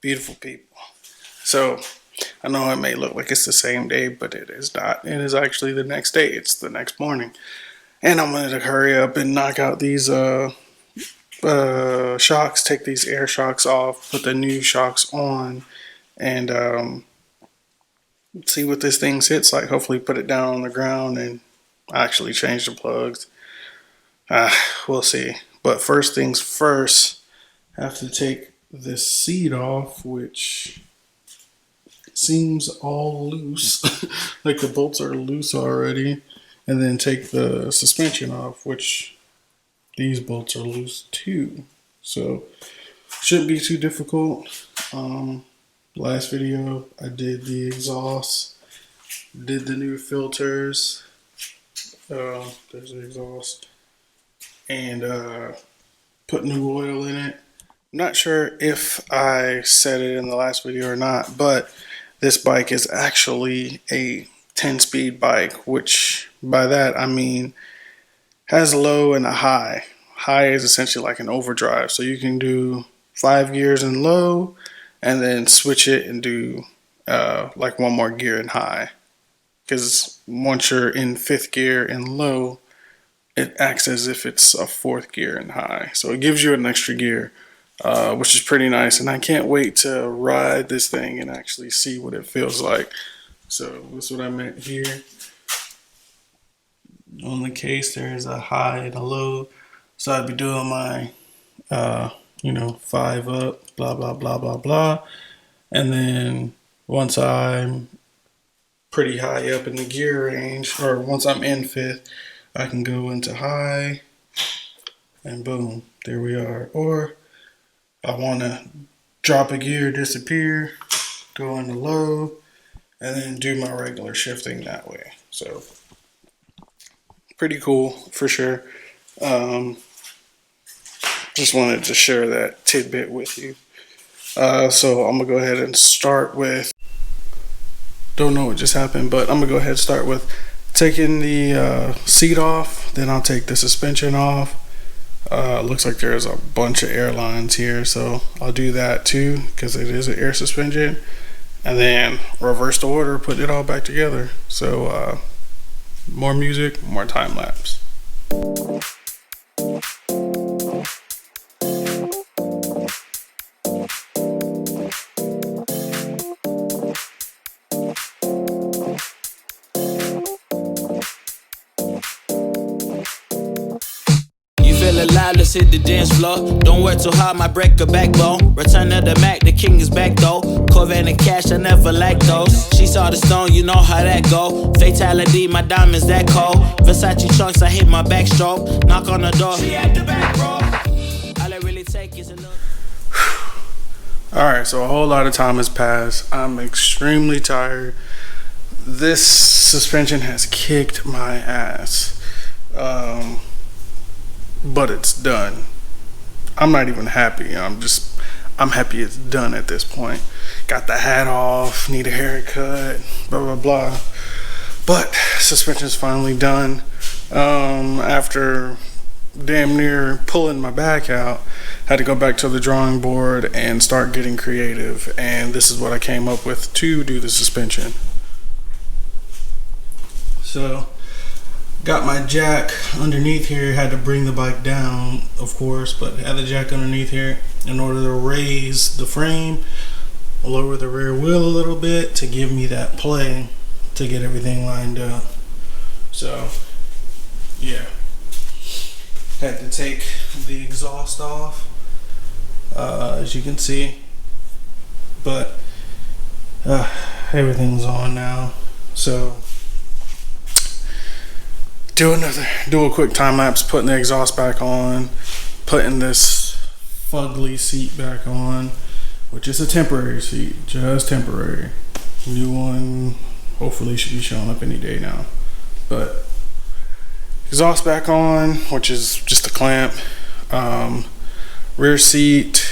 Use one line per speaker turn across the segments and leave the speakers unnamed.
beautiful people. So I know it may look like it's the same day, but it is not. It is actually the next day. It's the next morning. And I'm going to hurry up and knock out these shocks, take these air shocks off, put the new shocks on, and see what this thing sits like. Hopefully put it down on the ground and actually change the plugs. We'll see. But first things first, I have to take this seat off, which seems all loose. Like the bolts are loose already. And then take the suspension off, which these bolts are loose too. So shouldn't be too difficult. Last video I did the exhaust, did the new filters. There's the exhaust. And put new oil in it. I'm not sure if I said it in the last video or not, but this bike is actually a 10-speed bike, which by that I mean has a low and a high. High is essentially like an overdrive, so you can do 5 gears in low and then switch it and do like one more gear in high, because once you're in 5th gear in low, it acts as if it's a 4th gear in high. So it gives you an extra gear, which is pretty nice. And I can't wait to ride this thing and actually see what it feels like. So that's what I meant here. On the case, there is a high and a low. So I'd be doing my, 5 up, blah, blah, blah, blah, blah. And then once I'm pretty high up in the gear range, or once I'm in 5th, I can go into high, and boom, there we are. Or I want to drop a gear, disappear, go into low, and then do my regular shifting that way. So pretty cool for sure. Just wanted to share that tidbit with you. So I'm gonna go ahead and start with, don't know what just happened, but I'm gonna go ahead and start with taking the seat off. Then I'll take the suspension off. Looks like there's a bunch of air lines here, so I'll do that too, because it is an air suspension. And then reverse the order, put it all back together. So more music, more time lapse.
Alive, let's hit the dance floor. Don't work too hard, might break a backbone. Return of the Mac, the king is back though. Corvette and cash, I never lack those. She saw the stone, you know how that go. Fatality, my diamonds that cold. Versace trunks, I hit my backstroke. Knock on the door, she at the back, bro. All I really take is a little.
Alright, so a whole lot of time has passed. I'm extremely tired. This suspension has kicked my ass. But it's done. I'm not even happy. I'm happy it's done at this point. Got the hat off, need a haircut, blah, blah, blah. But suspension's finally done. After damn near pulling my back out, had to go back to the drawing board and start getting creative. And this is what I came up with to do the suspension. So got my jack underneath here, had to bring the bike down, of course, but had the jack underneath here in order to raise the frame, lower the rear wheel a little bit to give me that play to get everything lined up. So, yeah. Had to take the exhaust off, as you can see, but everything's on now. So do a quick time lapse, putting the exhaust back on, putting this fugly seat back on, which is a temporary seat, just temporary. New one hopefully should be showing up any day now. But exhaust back on, which is just a clamp. Rear seat,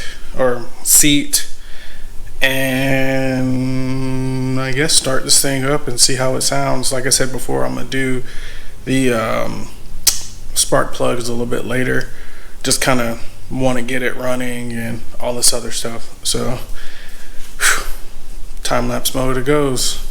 and I guess start this thing up and see how it sounds. Like I said before, I'm gonna do the spark plugs a little bit later. Just kind of want to get it running and all this other stuff. So time-lapse mode it goes.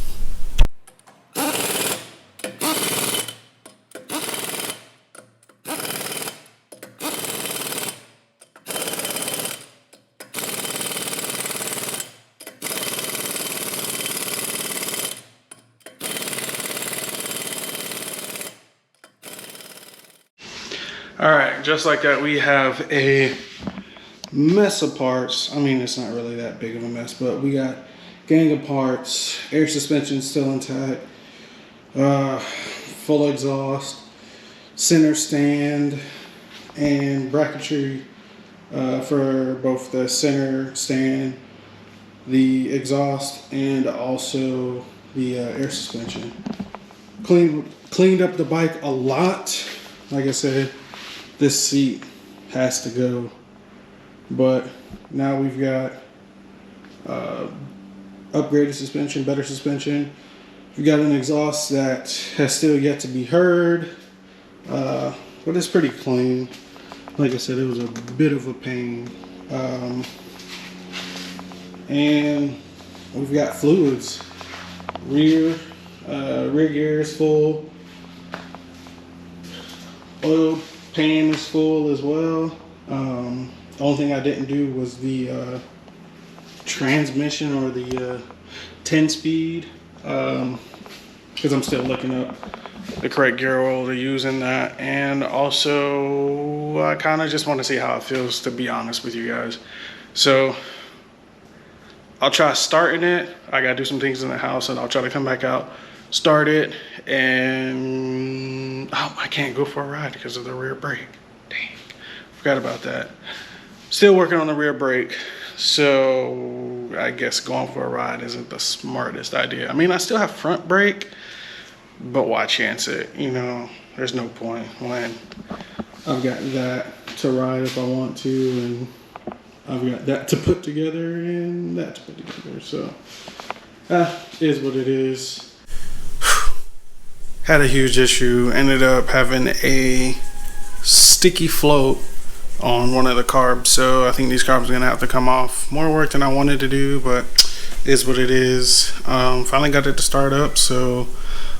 Alright, just like that, we have a mess of parts. I mean, it's not really that big of a mess, but we got gang of parts, air suspension still intact, full exhaust, center stand, and bracketry for both the center stand, the exhaust, and also the air suspension. Cleaned up the bike a lot. Like I said, this seat has to go, but now we've got upgraded suspension, better suspension. We've got an exhaust that has still yet to be heard, but it's pretty clean. Like I said, it was a bit of a pain. And we've got fluids. Rear gear is full. Oil pan is full as well. The only thing I didn't do was the transmission or the 10-speed, because I'm still looking up the correct gear oil to use in that. And also, I kind of just want to see how it feels, to be honest with you guys. So I'll try starting it. I gotta do some things in the house, and I'll try to come back out, start it, and I can't go for a ride because of the rear brake. Dang, forgot about that. Still working on the rear brake, so I guess going for a ride isn't the smartest idea. I mean, I still have front brake, but why chance it? You know, there's no point when I've got that to ride if I want to, and I've got that to put together and that to put together. So, is what it is. Had a huge issue. Ended up having a sticky float on one of the carbs. So I think these carbs are going to have to come off. More work than I wanted to do, but is what it is. Finally got it to start up. So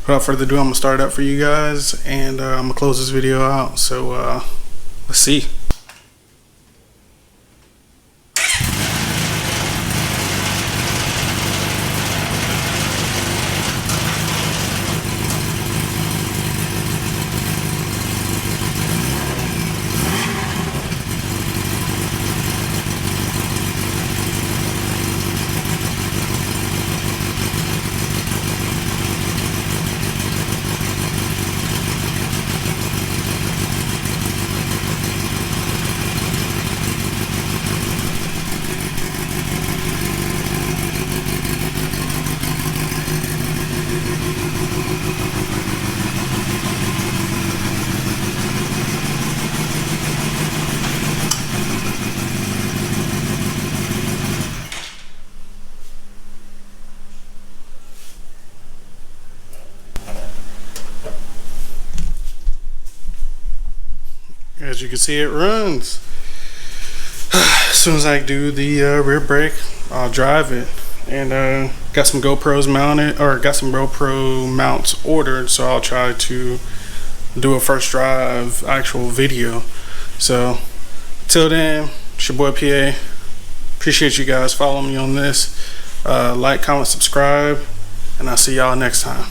without further ado, I'm going to start it up for you guys. And I'm going to close this video out. So let's see. As you can see, it runs. As soon as I do the rear brake, I'll drive it. And got some GoPros mounted, or got some GoPro mounts ordered, so I'll try to do a first drive actual video. So till then, it's your boy PA. Appreciate you guys following me on this. Like, comment, subscribe, and I'll see y'all next time.